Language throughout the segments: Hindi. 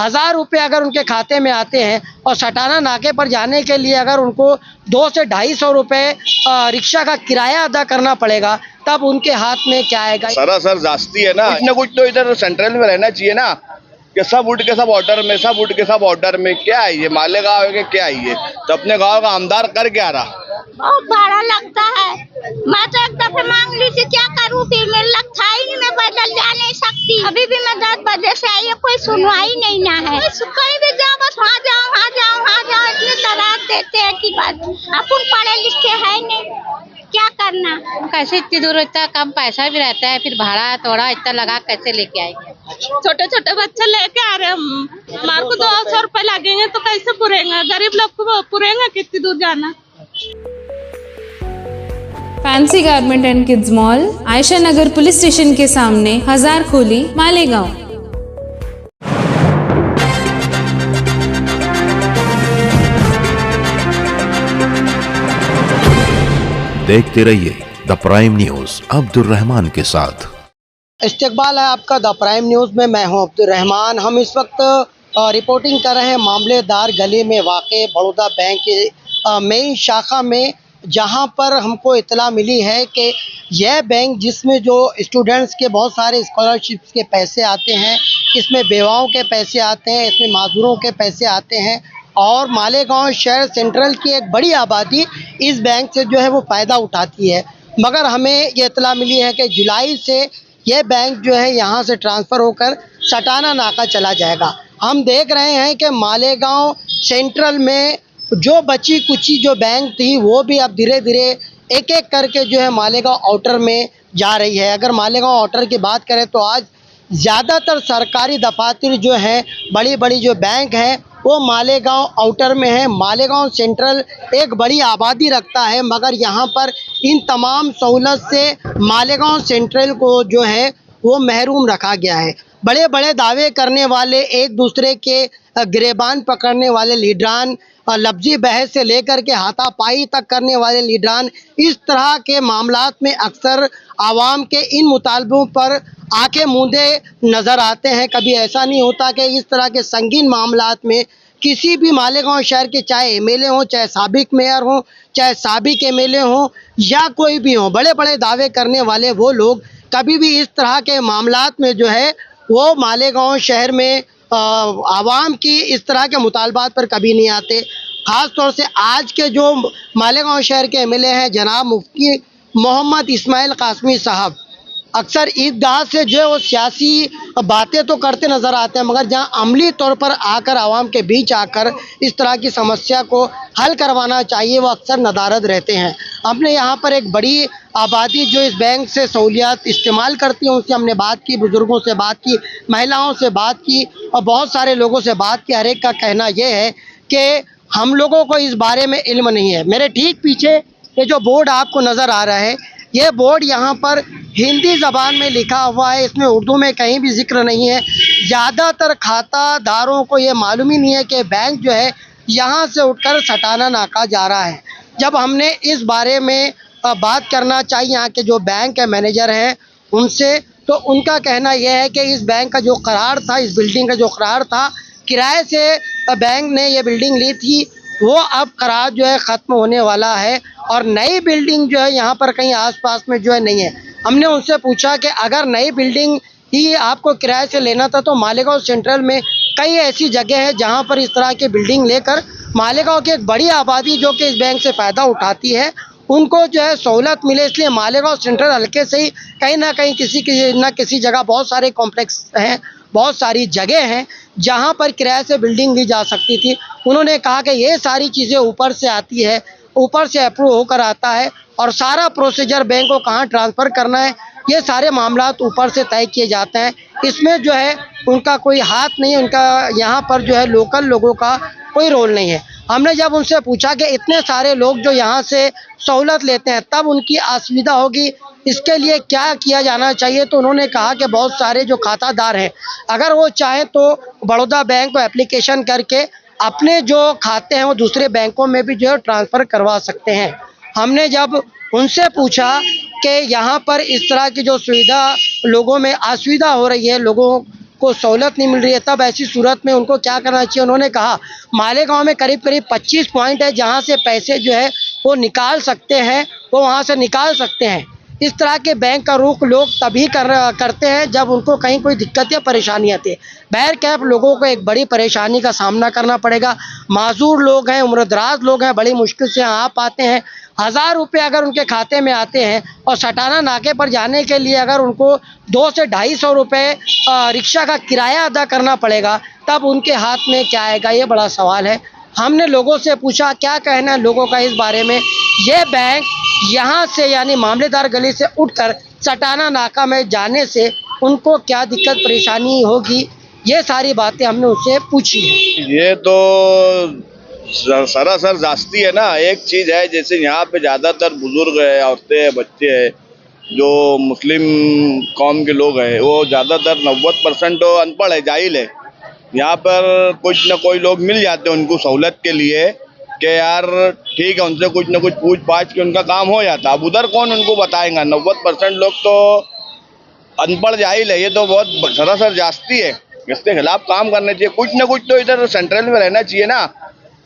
1000 रुपये अगर उनके खाते में आते हैं और सटाना नाके पर जाने के लिए अगर उनको 200 से 250 रुपये रिक्शा का किराया अदा करना पड़ेगा, तब उनके हाथ में क्या आएगा। सरासर जास्ती है ना, कुछ न कुछ तो इधर सेंट्रल में रहना चाहिए ना, कि सब उठ के सब ऑर्डर में, सब उठ के सब ऑर्डर में। क्या है ये मालेगांव के, क्या है ये? तो अपने गांव का आमदार कर क्या रहा? बहुत भाड़ा लगता है। मैं तो एक दफे मांग ली थी, क्या करूँ, फिर मेरे लग था ही नहीं, मैं पैदल जा नहीं सकती। अभी भी मैं 10 बजे से आई है, कोई सुनवाई नहीं ना है। कहीं भी जाओ बस वहाँ जाओ, वहाँ जाओ, वहाँ जाओ, इतनी तराक देते हैं कि बात। अपन पढ़े लिखे है नहीं, क्या करना। कैसे इतनी दूर, इतना कम पैसा भी रहता है, फिर भाड़ा थोड़ा इतना लगा कैसे लेके आएंगे। छोटे छोटे बच्चे लेके आ रहे हैं हम, हमारे को 200 रुपए लगेंगे तो कैसे पुरेंगे, गरीब लोग को पुरेंगे कितनी दूर जाना। Fancy garment and kids mall, Ayesha Nagar police station के सामने, हजार खोली, मालेगांव। देखते रहिए the prime news Abdul Rahman के साथ। इस्तकबाल है आपका द प्राइम न्यूज़ में, मैं हूं अब्दुल रहमान। हम इस वक्त रिपोर्टिंग कर रहे हैं मामलेदार गली में वाक़ बड़ौदा बैंक के मेन शाखा में, जहां पर हमको इतला मिली है कि यह बैंक जिसमें जो स्टूडेंट्स के बहुत सारे स्कॉलरशिप्स के पैसे आते हैं, इसमें बेवाओं के पैसे आते हैं, इसमें माजूरों के पैसे आते हैं, और मालेगांव शहर सेंट्रल की एक बड़ी आबादी इस बैंक से जो है वो फ़ायदा उठाती है। मगर हमें ये इतला मिली है कि जुलाई से ये बैंक जो है यहाँ से ट्रांसफ़र होकर सटाना नाका चला जाएगा। हम देख रहे हैं कि मालेगांव सेंट्रल में जो बची कुची जो बैंक थी वो भी अब धीरे धीरे एक एक करके जो है मालेगांव आउटर में जा रही है। अगर मालेगांव आउटर की बात करें तो आज ज़्यादातर सरकारी दफातर जो हैं, बड़ी बड़ी जो बैंक हैं, वो मालेगांव आउटर में है। मालेगांव सेंट्रल एक बड़ी आबादी रखता है, मगर यहाँ पर इन तमाम सहूलत से मालेगांव सेंट्रल को जो है वो महरूम रखा गया है। बड़े बड़े दावे करने वाले, एक दूसरे के गिरेबान पकड़ने वाले लीडरान, लफ्जी बहस से लेकर के हाथापाई तक करने वाले लीडरान, इस तरह के मामलात में अक्सर आवाम के इन मुतालबों पर आंखें मूंदे नज़र आते हैं। कभी ऐसा नहीं होता कि इस तरह के संगीन मामलात में किसी भी मालेगांव शहर के, चाहे एमएलए हों, चाहे साबिक मेयर हों, चाहे साबिक एमएलए हों, या कोई भी हो, बड़े बड़े दावे करने वाले वो लोग कभी भी इस तरह के मामलात में जो है वो मालेगांव शहर में आवाम की इस तरह के मुतालबात पर कभी नहीं आते। ख़ास तौर से आज के जो मालेगांव शहर के एमएलए हैं जनाब मुफ्ती मोहम्मद इस्माइल कासमी साहब, अक्सर ईदगाह से जो है वो सियासी बातें तो करते नज़र आते हैं, मगर जहां अमली तौर पर आकर आवाम के बीच आकर इस तरह की समस्या को हल करवाना चाहिए, वो अक्सर नदारद रहते हैं। हमने यहाँ पर एक बड़ी आबादी जो इस बैंक से सहूलियात इस्तेमाल करती है उनसे हमने बात की, बुज़ुर्गों से बात की, महिलाओं से बात की और बहुत सारे लोगों से बात की। हर एक का कहना यह है कि हम लोगों को इस बारे में इल्म नहीं है। मेरे ठीक पीछे ये जो बोर्ड आपको नज़र आ रहा है, ये बोर्ड यहाँ पर हिंदी ज़बान में लिखा हुआ है, इसमें उर्दू में कहीं भी जिक्र नहीं है। ज़्यादातर खातादारों को ये मालूम ही नहीं है कि बैंक जो है यहाँ से उठकर सटाना नाका जा रहा है। जब हमने इस बारे में बात करना चाहिए यहाँ के जो बैंक के मैनेजर हैं उनसे, तो उनका कहना यह है कि इस बैंक का जो करार था, इस बिल्डिंग का जो करार था, किराए से बैंक ने ये बिल्डिंग ली थी, वो अब करार जो है ख़त्म होने वाला है और नई बिल्डिंग जो है यहाँ पर कहीं आसपास में जो है नहीं है। हमने उनसे पूछा कि अगर नई बिल्डिंग ही आपको किराए से लेना था तो मालेगांव सेंट्रल में कई ऐसी जगह है जहाँ पर इस तरह की बिल्डिंग लेकर मालेगांव की एक बड़ी आबादी जो कि इस बैंक से फ़ायदा उठाती है उनको जो है सहूलत मिले, इसलिए मालेगांव सेंट्रल हल्के से ही कहीं ना कहीं किसी जगह बहुत सारे कॉम्प्लेक्स हैं, बहुत सारी जगह हैं जहां पर किराए से बिल्डिंग ली जा सकती थी। उन्होंने कहा कि ये सारी चीज़ें ऊपर से आती है, ऊपर से अप्रूव होकर आता है और सारा प्रोसीजर बैंक को कहाँ ट्रांसफ़र करना है ये सारे मामलात ऊपर से तय किए जाते हैं। इसमें जो है उनका कोई हाथ नहीं है, उनका यहाँ पर जो है लोकल लोगों का कोई रोल नहीं है। हमने जब उनसे पूछा कि इतने सारे लोग जो यहाँ से सहूलत लेते हैं तब उनकी असुविधा होगी, इसके लिए क्या किया जाना चाहिए, तो उन्होंने कहा कि बहुत सारे जो खातादार हैं अगर वो चाहें तो बड़ौदा बैंक को एप्लीकेशन करके अपने जो खाते हैं वो दूसरे बैंकों में भी जो है ट्रांसफ़र करवा सकते हैं। हमने जब उनसे पूछा कि यहाँ पर इस तरह की जो सुविधा लोगों में असुविधा हो रही है, लोगों को सहूलत नहीं मिल रही है, तब ऐसी सूरत में उनको क्या करना चाहिए। उन्होंने कहा मालेगांव में करीब 25 पॉइंट है जहां से पैसे जो है वो निकाल सकते हैं, वो वहां से निकाल सकते हैं। इस तरह के बैंक का रुख लोग तभी करते हैं जब उनको कहीं कोई दिक्कत या परेशानी आती है। बहरकैफ लोगों को एक बड़ी परेशानी का सामना करना पड़ेगा। माजूर लोग हैं, उम्रदराज लोग हैं, बड़ी मुश्किल से यहाँ पाते हैं। 1000 रुपये अगर उनके खाते में आते हैं और सटाना नाके पर जाने के लिए अगर उनको 200 से 250 रुपये रिक्शा का किराया अदा करना पड़ेगा, तब उनके हाथ में क्या आएगा, ये बड़ा सवाल है। हमने लोगों से पूछा क्या कहना है लोगों का इस बारे में। ये बैंक यहाँ से यानी मामलेदार गली से उठकर सटाना नाका में जाने से उनको क्या दिक्कत परेशानी होगी, ये सारी बातें हमने उससे पूछी है। ये तो सरासर जास्ती है ना। एक चीज है, जैसे यहाँ पे ज्यादातर बुजुर्ग है, औरतें हैं, बच्चे हैं, जो मुस्लिम कौम के लोग हैं, वो ज्यादातर 90% तो अनपढ़ है, जाहिल है। यहाँ पर कुछ न कोई लोग मिल जाते हैं उनको सहूलत के लिए कि यार ठीक है, उनसे कुछ न कुछ पूछ पाछ के उनका काम हो जाता। अब उधर कौन उनको बताएगा। 90% लोग तो अनपढ़ जाहिल है। ये तो बहुत सरासर जास्ती है, इसके खिलाफ काम करना चाहिए। कुछ न कुछ तो इधर सेंट्रल में रहना चाहिए ना,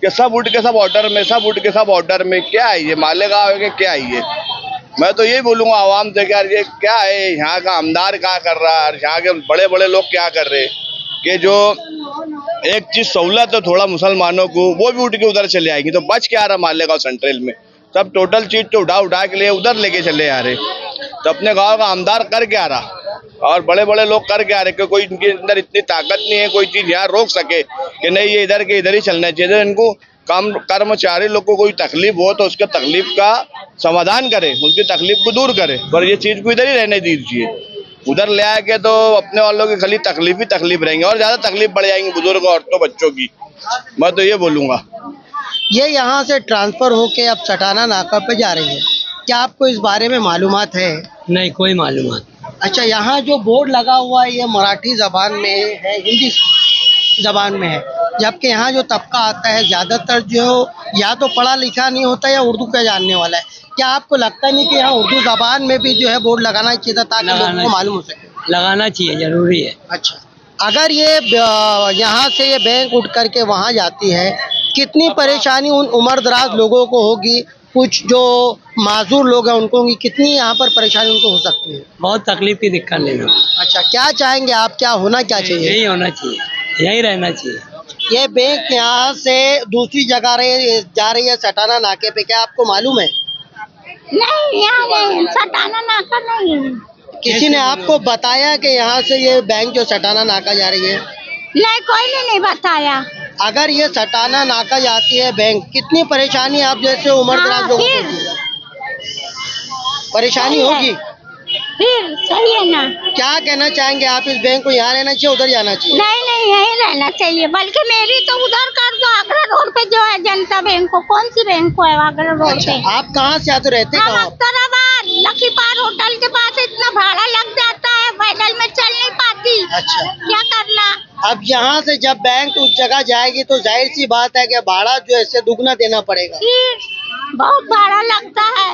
कि सब उठ के सब ऑर्डर में, सब उठ के सब ऑर्डर में। क्या है ये, मालेगांव है कि क्या है ये। मैं तो यही बोलूँगा आवाम से, यार ये क्या है, यहाँ का आमदार क्या कर रहा है, यहाँ के बड़े बड़े लोग क्या कर रहे हैं कि जो एक चीज सहूलत है थोड़ा मुसलमानों को, वो भी उठ के उधर चले आएंगे। तो बच क्या रहा मालेगांव सेंट्रल में, सब टोटल चीज तो उठा के लिए उधर लेके चले आ रहे। तो अपने गांव का आमदार कर क्या रहा, और बड़े बड़े लोग कर क्या रहे कि कोई इनके अंदर इतनी ताकत नहीं है कोई चीज यहाँ रोक सके कि नहीं ये इधर के इधर ही चलना चाहिए। इनको काम कर्मचारी लोग को कोई तकलीफ हो तो उसके तकलीफ का समाधान करे, उसकी तकलीफ को दूर करे, पर ये चीज को इधर ही रहने दीजिए। उधर ले आके तो अपने वालों की खाली तकलीफ ही तकलीफ रहेंगे और ज्यादा तकलीफ बढ़ जाएंगी बुजुर्गों, औरतों, बच्चों की। मैं तो ये बोलूंगा। ये यहाँ से ट्रांसफर होके अब सटाना नाका पे जा रही है, क्या आपको इस बारे में मालूमात है? नहीं, कोई मालूमात। अच्छा, यहाँ जो बोर्ड लगा हुआ है ये मराठी जबान में है, हिंदी जबान में है, जबकि यहाँ जो तबका आता है ज्यादातर जो या तो पढ़ा लिखा नहीं होता या उर्दू का जानने वाला है। क्या आपको लगता नहीं कि यहाँ उर्दू जबान में भी जो है बोर्ड लगाना चाहिए था ताकि लोगों को मालूम हो सके? लगाना चाहिए, जरूरी है। अच्छा, अगर ये यहाँ से ये बैंक उठ करके वहाँ जाती है, कितनी परेशानी उन उम्रदराज लोगों को होगी, कुछ जो माजूर लोग हैं उनको होगी, कितनी यहाँ पर परेशानी उनको हो सकती है? बहुत तकलीफ की दिक्कत लेना। अच्छा, क्या चाहेंगे आप, क्या होना क्या चाहिए? यही होना चाहिए, यही रहना चाहिए। ये बैंक यहाँ से दूसरी जगह जा रही है सटाना नाके पे, क्या आपको मालूम है? नहीं, यहाँ नहीं, सटाना नाका नहीं है। किसी ने आपको बताया कि यहाँ से ये बैंक जो सटाना नाका जा रही है? नहीं, कोई ने नहीं बताया। अगर ये सटाना नाका जाती है बैंक, कितनी परेशानी आप जैसे उम्रदराज लोगों को होगी? परेशानी होगी फिर सही है ना। क्या कहना चाहेंगे आप, इस बैंक को यहाँ रहना चाहिए उधर जाना चाहिए? नहीं, यहीं रहना चाहिए, बल्कि मेरी तो उधर कर दो, आगरा रोड पे जो है जनता बैंक को। कौन सी बैंक को है आगरा रोड पे? आप कहाँ से आते रहते हैं? अख्तराबाद लखीपार होटल के पास इतना भाड़ा लग जाता है, पैदल में चल नहीं पाती। अच्छा, क्या करना। अब यहाँ से जब बैंक उस जगह जाएगी तो जाहिर सी बात है कि भाड़ा जो है इससे दुगना देना पड़ेगा। बहुत भाड़ा लगता है।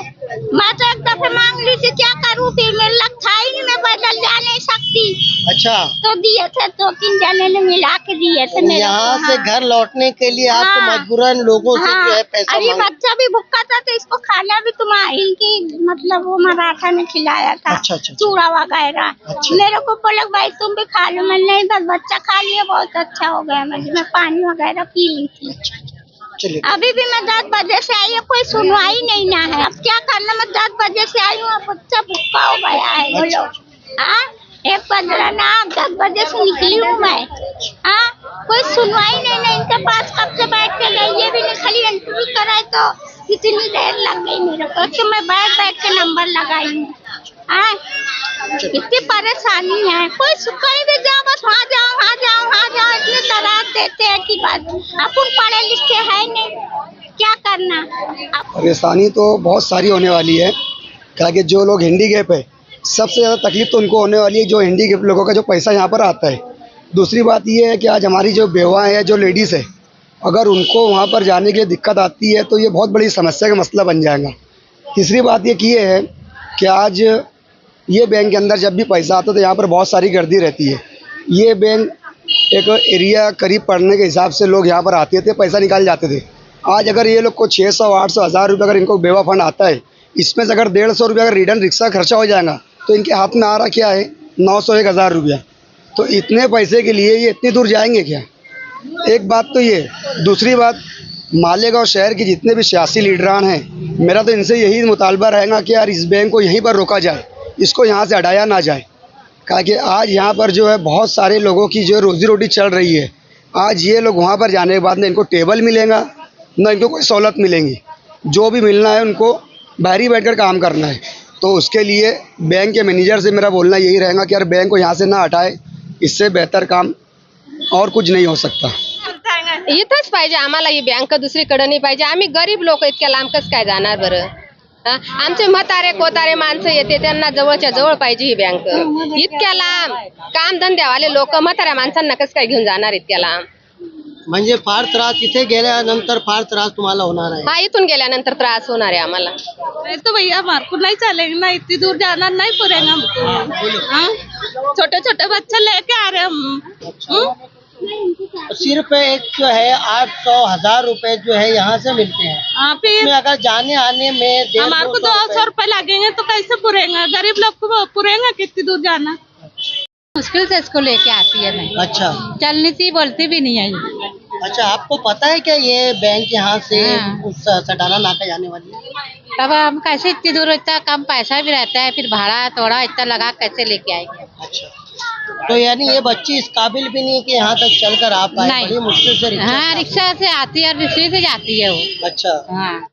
मैं तो एक दफे मांग ली थी, क्या करूँ, फिर मेरे लग था ही नहीं, मैं पैदल जा नहीं सकती। अच्छा, तो दिए थे, 2-3 जने ने मिला के दिए थे मेरे यहाँ को। से घर लौटने के लिए आपको मजबूरन लोगों से जो है पैसा अरे बच्चा भी भूखा था तो इसको खाना भी इनकी मतलब वो मराठा ने खिलाया था। अच्छा, चूड़ा वगैरह। अच्छा। मेरे को बोला भाई तुम भी खा लो, मैं नहीं, बस बच्चा खा लिया, बहुत अच्छा हो गया। मैं पानी वगैरह पी ली थी। अभी भी मैं 10 बजे से आई है, कोई सुनवाई नहीं ना है। अब क्या करना, मैं 10 बजे से आई हूँ, बच्चा भूखा हो गया है। बोलो, 1:15 ना, 10 बजे से निकली हूँ मैं। कोई सुनवाई नहीं ना, इनके पास कब से बैठ के गई, ये भी नहीं, खाली एंट्री कराई तो इतनी देर लग गई मेरे को, कि मैं बैठ के नंबर लगाई हूँ। इतनी परेशानी है, कोई कहीं भी जाओ बस वहाँ जाओ, इतनी दरार देते हैं कि बात। अपन पढ़े लिखे है नहीं, क्या करना। परेशानी तो बहुत सारी होने वाली है, क्योंकि जो लोग हैंडीकैप है सबसे ज़्यादा तकलीफ तो उनको होने वाली है, जो हैंडीकैप लोगों का जो पैसा यहाँ पर आता है। दूसरी बात ये है कि आज हमारी जो बेवाएँ हैं, जो लेडीज़ है, अगर उनको वहाँ पर जाने के लिए दिक्कत आती है तो ये बहुत बड़ी समस्या का मसला बन जाएगा। तीसरी बात ये है कि आज ये बैंक के अंदर जब भी पैसा आता है तो यहाँ पर बहुत सारी गर्दी रहती है। ये बैंक एक एरिया करीब पड़ने के हिसाब से लोग यहाँ पर आते थे, पैसा निकाल जाते थे। आज अगर ये लोग को 600, 800, 1000 रुपये अगर इनको बेवा फंड आता है, इसमें से अगर 150 रुपये अगर रिटर्न रिक्शा खर्चा हो जाएगा तो इनके हाथ में आ रहा क्या है 900, 1000 रुपया। तो इतने पैसे के लिए ये इतनी दूर जाएंगे क्या? एक बात तो ये। दूसरी बात, मालेगांव शहर के जितने भी सियासी लीडरान हैं, मेरा तो इनसे यही मुतालबा रहेगा कि यार इस बैंक को यहीं पर रोका जाए, इसको यहाँ से हटाया ना जाए। कहा कि आज यहाँ पर जो है बहुत सारे लोगों की जो रोजी रोटी चल रही है, आज ये लोग वहाँ पर जाने के बाद ना इनको टेबल मिलेगा ना इनको कोई सहूलत मिलेंगी। जो भी मिलना है उनको बाहर ही बैठकर काम करना है। तो उसके लिए बैंक के मैनेजर से मेरा बोलना यही रहेगा कि यार बैंक को यहाँ से ना हटाए, इससे बेहतर काम और कुछ नहीं हो सकता। इथंच पाहिजे आम्हाला, ही बँक दुसरीकडे नाही पाहिजे। आम्ही गरीब लोक इतक्या लांब कसं काय जाणार बरं? आमचे म्हातारे कोतारे माणसं येते, त्यांना जवळच्या जवळ पाहिजे ही बँक। इतक्या लांब काम धंद्यावाले लोक म्हाताऱ्या माणसांना कसं काय घेऊन जाणार इतक्या लांब? म्हणजे फार त्रास, इथे गेल्यानंतर फार त्रास तुम्हाला होणार आहे। हा, इथून गेल्यानंतर त्रास होणार आहे आम्हाला। नहीं तो भैया हमारे को नहीं चलेगा ना, इतनी दूर जाना नहीं पड़ेगा हमको। छोटे छोटे बच्चे लेके आ रहे हम। सिर्फ एक जो है 800, 1000 रुपए जो है यहाँ से मिलते हैं। हाँ, फिर अगर जाने आने में हमारे को 200 रुपए लगेंगे तो कैसे पुरेगा? गरीब लोग को पुरेगा कितनी दूर जाना? मुश्किल से इसको लेके आती है मैं। अच्छा, चलनी सी बोलती भी नहीं है। अच्छा, आपको पता है क्या ये बैंक यहाँ से हाँ। उस सटाना नाका जाने वाली है? तब हम कैसे इतनी दूर, इतना कम पैसा भी रहता है, फिर भाड़ा थोड़ा इतना लगा कैसे लेके आएंगे? अच्छा, तो यानी ये बच्ची इस काबिल भी नहीं है कि यहाँ तक चलकर आ पाए, नहीं। बड़ी मुश्किल से रिक्शा हाँ, से रिक्शा से आती है और रिक्शे से जाती है वो। अच्छा, हाँ।